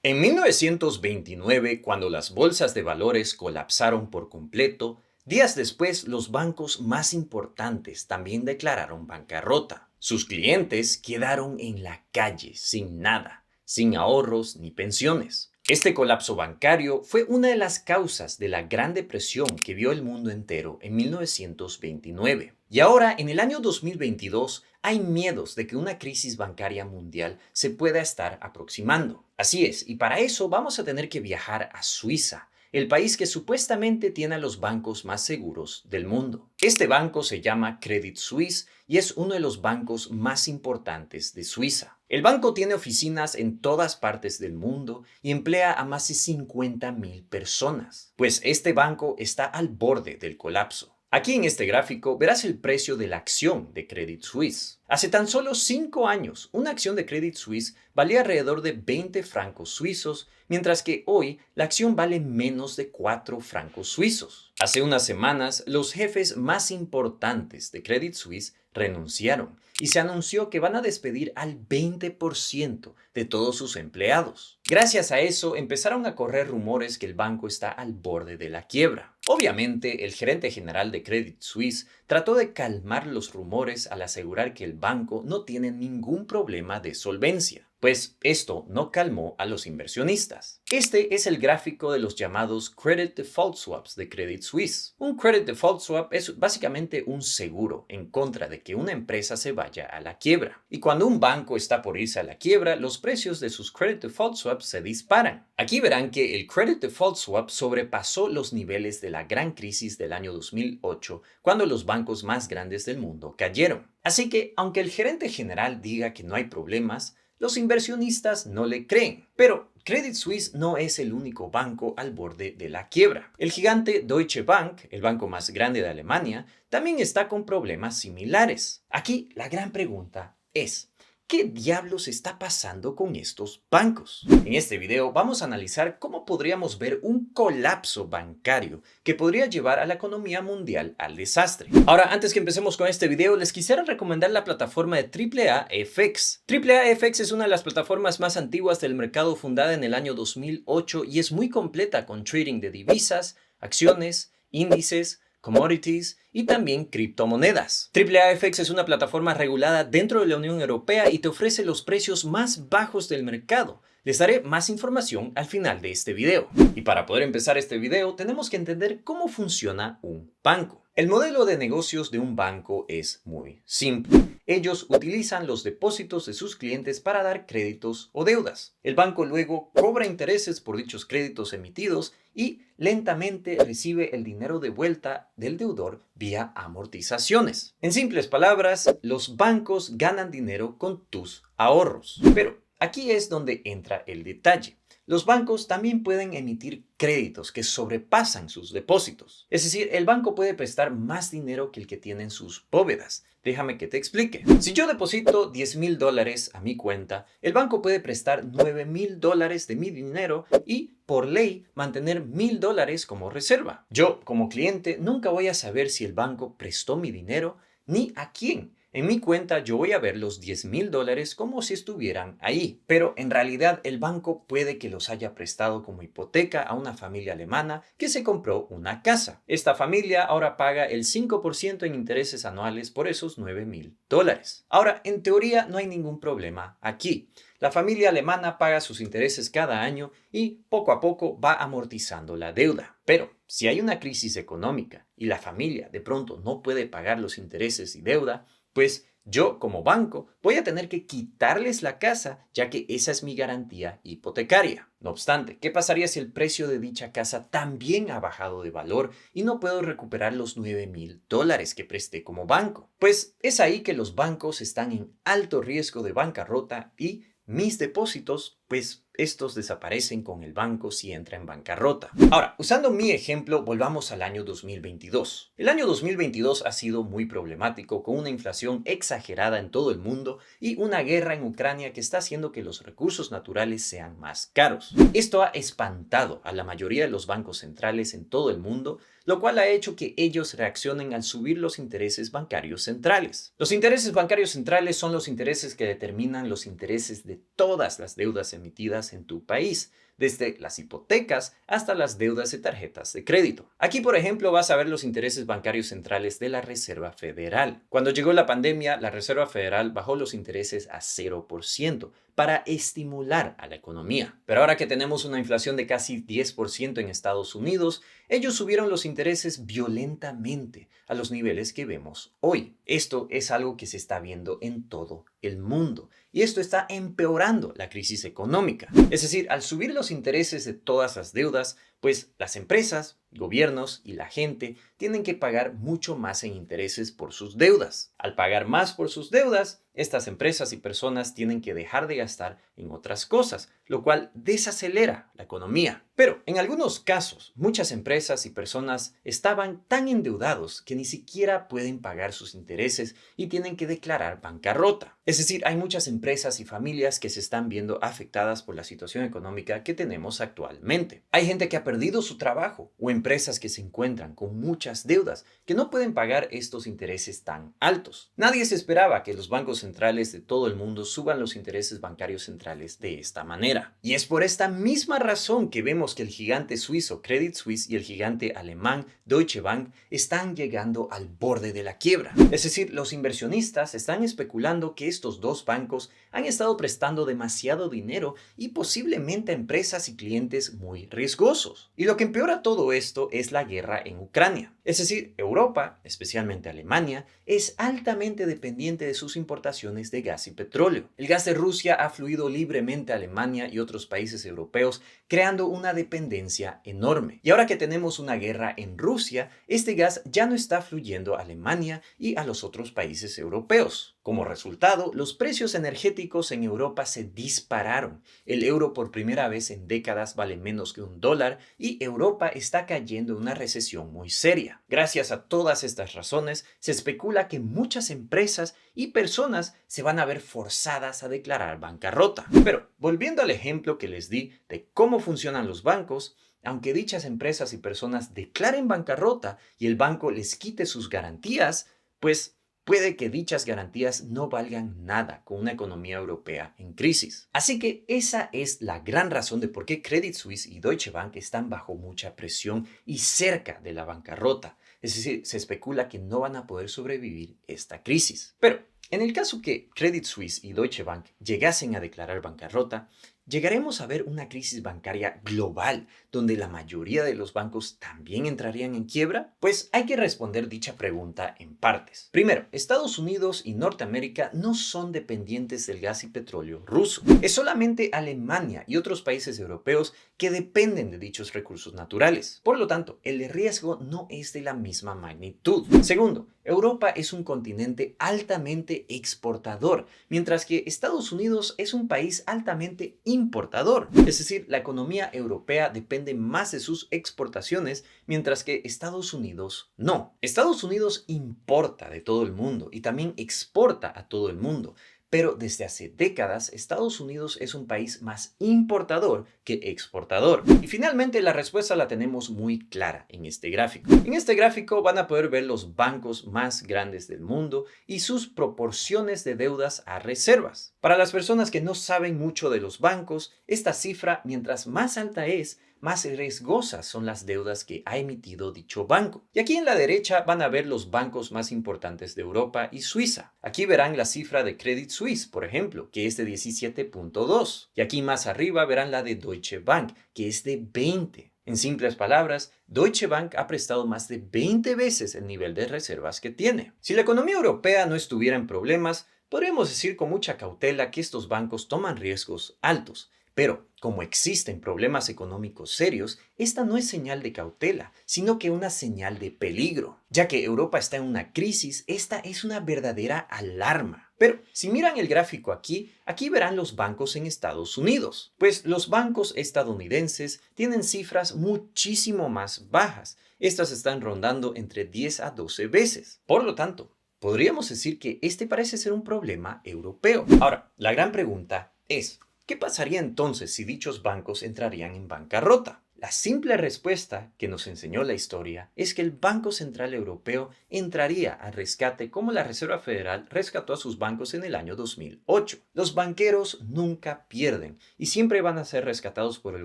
En 1929, cuando las bolsas de valores colapsaron por completo, días después los bancos más importantes también declararon bancarrota. Sus clientes quedaron en la calle sin nada, sin ahorros ni pensiones. Este colapso bancario fue una de las causas de la Gran Depresión que vio el mundo entero en 1929. Y ahora, en el año 2022, hay miedos de que una crisis bancaria mundial se pueda estar aproximando. Así es, y para eso vamos a tener que viajar a Suiza, el país que supuestamente tiene a los bancos más seguros del mundo. Este banco se llama Credit Suisse y es uno de los bancos más importantes de Suiza. El banco tiene oficinas en todas partes del mundo y emplea a más de 50,000 personas, pues este banco está al borde del colapso. Aquí en este gráfico verás el precio de la acción de Credit Suisse. Hace tan solo 5 años, una acción de Credit Suisse valía alrededor de 20 francos suizos, mientras que hoy la acción vale menos de 4 francos suizos. Hace unas semanas, los jefes más importantes de Credit Suisse renunciaron y se anunció que van a despedir al 20% de todos sus empleados. Gracias a eso, empezaron a correr rumores que el banco está al borde de la quiebra. Obviamente, el gerente general de Credit Suisse trató de calmar los rumores al asegurar que el banco no tiene ningún problema de solvencia, pues esto no calmó a los inversionistas. Este es el gráfico de los llamados Credit Default Swaps de Credit Suisse. Un Credit Default Swap es básicamente un seguro en contra de que una empresa se vaya a la quiebra. Y cuando un banco está por irse a la quiebra, los precios de sus Credit Default Swaps se disparan. Aquí verán que el Credit Default Swap sobrepasó los niveles de la gran crisis del año 2008, cuando los bancos más grandes del mundo cayeron. Así que, aunque el gerente general diga que no hay problemas, los inversionistas no le creen. Pero Credit Suisse no es el único banco al borde de la quiebra. El gigante Deutsche Bank, el banco más grande de Alemania, también está con problemas similares. Aquí la gran pregunta es: ¿qué diablos está pasando con estos bancos? En este video vamos a analizar cómo podríamos ver un colapso bancario que podría llevar a la economía mundial al desastre. Ahora, antes que empecemos con este video, les quisiera recomendar la plataforma de AAA-FX. AAA-FX es una de las plataformas más antiguas del mercado, fundada en el año 2008, y es muy completa con trading de divisas, acciones, índices, commodities y también criptomonedas. AAA-FX es una plataforma regulada dentro de la Unión Europea y te ofrece los precios más bajos del mercado. Les daré más información al final de este video. Y para poder empezar este video, tenemos que entender cómo funciona un banco. El modelo de negocios de un banco es muy simple. Ellos utilizan los depósitos de sus clientes para dar créditos o deudas. El banco luego cobra intereses por dichos créditos emitidos y lentamente recibe el dinero de vuelta del deudor vía amortizaciones. En simples palabras, los bancos ganan dinero con tus ahorros. Pero aquí es donde entra el detalle. Los bancos también pueden emitir créditos que sobrepasan sus depósitos. Es decir, el banco puede prestar más dinero que el que tiene en sus bóvedas. Déjame que te explique. Si yo deposito $10,000 a mi cuenta, el banco puede prestar $9,000 de mi dinero y, por ley, mantener $1,000 como reserva. Yo, como cliente, nunca voy a saber si el banco prestó mi dinero ni a quién. En mi cuenta yo voy a ver los $10,000 como si estuvieran ahí, pero en realidad el banco puede que los haya prestado como hipoteca a una familia alemana que se compró una casa. Esta familia ahora paga el 5% en intereses anuales por esos $9,000. Ahora, en teoría no hay ningún problema aquí. La familia alemana paga sus intereses cada año y poco a poco va amortizando la deuda. Pero si hay una crisis económica y la familia de pronto no puede pagar los intereses y deuda, pues yo, como banco, voy a tener que quitarles la casa, ya que esa es mi garantía hipotecaria. No obstante, ¿qué pasaría si el precio de dicha casa también ha bajado de valor y no puedo recuperar los $9,000 que presté como banco? Pues es ahí que los bancos están en alto riesgo de bancarrota y mis depósitos, pues estos desaparecen con el banco si entra en bancarrota. Ahora, usando mi ejemplo, volvamos al año 2022. El año 2022 ha sido muy problemático, con una inflación exagerada en todo el mundo y una guerra en Ucrania que está haciendo que los recursos naturales sean más caros. Esto ha espantado a la mayoría de los bancos centrales en todo el mundo, lo cual ha hecho que ellos reaccionen al subir los intereses bancarios centrales. Los intereses bancarios centrales son los intereses que determinan los intereses de todas las deudas emitidas en tu país, desde las hipotecas hasta las deudas de tarjetas de crédito. Aquí, por ejemplo, vas a ver los intereses bancarios centrales de la Reserva Federal. Cuando llegó la pandemia, la Reserva Federal bajó los intereses a 0% para estimular a la economía. Pero ahora que tenemos una inflación de casi 10% en Estados Unidos, ellos subieron los intereses violentamente a los niveles que vemos hoy. Esto es algo que se está viendo en todo el mundo y esto está empeorando la crisis económica. Es decir, al subir los intereses de todas las deudas, pues las empresas, gobiernos y la gente tienen que pagar mucho más en intereses por sus deudas. Al pagar más por sus deudas, estas empresas y personas tienen que dejar de gastar en otras cosas, lo cual desacelera la economía. Pero en algunos casos, muchas empresas y personas estaban tan endeudados que ni siquiera pueden pagar sus intereses y tienen que declarar bancarrota. Es decir, hay muchas empresas y familias que se están viendo afectadas por la situación económica que tenemos actualmente. Hay gente que ha perdido su trabajo o empresas que se encuentran con muchas deudas que no pueden pagar estos intereses tan altos. Nadie se esperaba que los bancos centrales de todo el mundo suban los intereses bancarios centrales de esta manera. Y es por esta misma razón que vemos que el gigante suizo Credit Suisse y el gigante alemán Deutsche Bank están llegando al borde de la quiebra. Es decir, los inversionistas están especulando que estos dos bancos han estado prestando demasiado dinero y posiblemente a empresas y clientes muy riesgosos. Y lo que empeora todo esto es la guerra en Ucrania. Es decir, Europa, especialmente Alemania, es altamente dependiente de sus importaciones de gas y petróleo. El gas de Rusia ha fluido libremente a Alemania y otros países europeos, creando una dependencia enorme. Y ahora que tenemos una guerra en Rusia, este gas ya no está fluyendo a Alemania y a los otros países europeos. Como resultado, los precios energéticos en Europa se dispararon. El euro por primera vez en décadas vale menos que $1 y Europa está cayendo en una recesión muy seria. Gracias a todas estas razones, se especula que muchas empresas y personas se van a ver forzadas a declarar bancarrota. Pero, volviendo al ejemplo que les di de cómo funcionan los bancos, aunque dichas empresas y personas declaren bancarrota y el banco les quite sus garantías, pues puede que dichas garantías no valgan nada con una economía europea en crisis. Así que esa es la gran razón de por qué Credit Suisse y Deutsche Bank están bajo mucha presión y cerca de la bancarrota. Es decir, se especula que no van a poder sobrevivir esta crisis. Pero en el caso que Credit Suisse y Deutsche Bank llegasen a declarar bancarrota, ¿llegaremos a ver una crisis bancaria global donde la mayoría de los bancos también entrarían en quiebra? Pues hay que responder dicha pregunta en partes. Primero, Estados Unidos y Norteamérica no son dependientes del gas y petróleo ruso. Es solamente Alemania y otros países europeos que dependen de dichos recursos naturales. Por lo tanto, el riesgo no es de la misma magnitud. Segundo, Europa es un continente altamente exportador, mientras que Estados Unidos es un país altamente importador. Es decir, la economía europea depende más de sus exportaciones, mientras que Estados Unidos no. Estados Unidos importa de todo el mundo y también exporta a todo el mundo. Pero desde hace décadas, Estados Unidos es un país más importador que exportador. Y finalmente la respuesta la tenemos muy clara en este gráfico. En este gráfico van a poder ver los bancos más grandes del mundo y sus proporciones de deudas a reservas. Para las personas que no saben mucho de los bancos, esta cifra, mientras más alta es, más riesgosas son las deudas que ha emitido dicho banco. Y aquí en la derecha van a ver los bancos más importantes de Europa y Suiza. Aquí verán la cifra de Credit Suisse, por ejemplo, que es de 17.2. Y aquí más arriba verán la de Deutsche Bank, que es de 20. En simples palabras, Deutsche Bank ha prestado más de 20 veces el nivel de reservas que tiene. Si la economía europea no estuviera en problemas, podríamos decir con mucha cautela que estos bancos toman riesgos altos. Pero, como existen problemas económicos serios, esta no es señal de cautela, sino que una señal de peligro. Ya que Europa está en una crisis, esta es una verdadera alarma. Pero, si miran el gráfico aquí verán los bancos en Estados Unidos. Pues los bancos estadounidenses tienen cifras muchísimo más bajas. Estas están rondando entre 10 a 12 veces. Por lo tanto, podríamos decir que este parece ser un problema europeo. Ahora, la gran pregunta es, ¿qué pasaría entonces si dichos bancos entrarían en bancarrota? La simple respuesta que nos enseñó la historia es que el Banco Central Europeo entraría al rescate como la Reserva Federal rescató a sus bancos en el año 2008. Los banqueros nunca pierden y siempre van a ser rescatados por el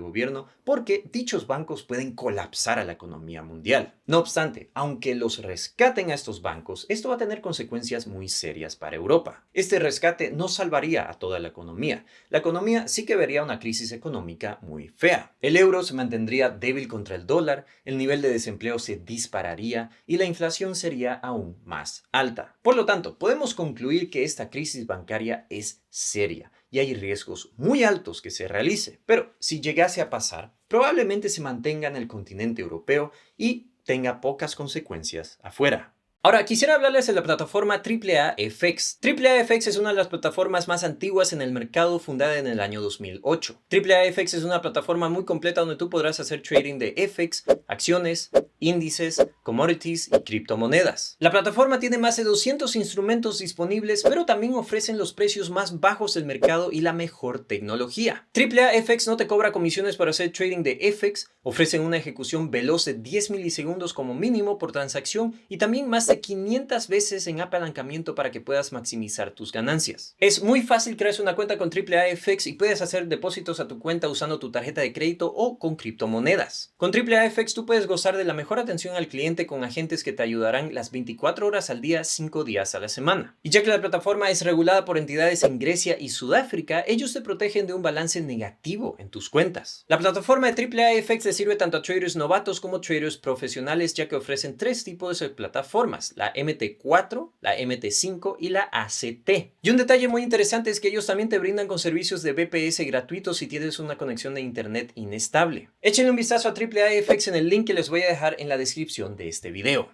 gobierno porque dichos bancos pueden colapsar a la economía mundial. No obstante, aunque los rescaten a estos bancos, esto va a tener consecuencias muy serias para Europa. Este rescate no salvaría a toda la economía. La economía sí que vería una crisis económica muy fea. El euro se mantendría débil contra el dólar, el nivel de desempleo se dispararía y la inflación sería aún más alta. Por lo tanto, podemos concluir que esta crisis bancaria es seria y hay riesgos muy altos que se realice. Pero si llegase a pasar, probablemente se mantenga en el continente europeo y tenga pocas consecuencias afuera. Ahora, quisiera hablarles de la plataforma AAAFX. AAAFX es una de las plataformas más antiguas en el mercado, fundada en el año 2008. AAAFX es una plataforma muy completa donde tú podrás hacer trading de FX, acciones, índices, commodities y criptomonedas. La plataforma tiene más de 200 instrumentos disponibles, pero también ofrecen los precios más bajos del mercado y la mejor tecnología. AAAFX no te cobra comisiones para hacer trading de FX, ofrecen una ejecución veloz de 10 milisegundos como mínimo por transacción y también más de 500 veces en apalancamiento para que puedas maximizar tus ganancias. Es muy fácil crearse una cuenta con AAAFX y puedes hacer depósitos a tu cuenta usando tu tarjeta de crédito o con criptomonedas. Con AAAFX tú puedes gozar de la mejor atención al cliente con agentes que te ayudarán las 24 horas al día, 5 días a la semana. Y ya que la plataforma es regulada por entidades en Grecia y Sudáfrica, ellos te protegen de un balance negativo en tus cuentas. La plataforma de AAAFX le sirve tanto a traders novatos como traders profesionales, ya que ofrecen 3 tipos de plataformas: la MT4, la MT5 y la ACT. Y un detalle muy interesante es que ellos también te brindan con servicios de VPS gratuitos si tienes una conexión de internet inestable. Échenle un vistazo a AAAFX en el link que les voy a dejar en la descripción de este video.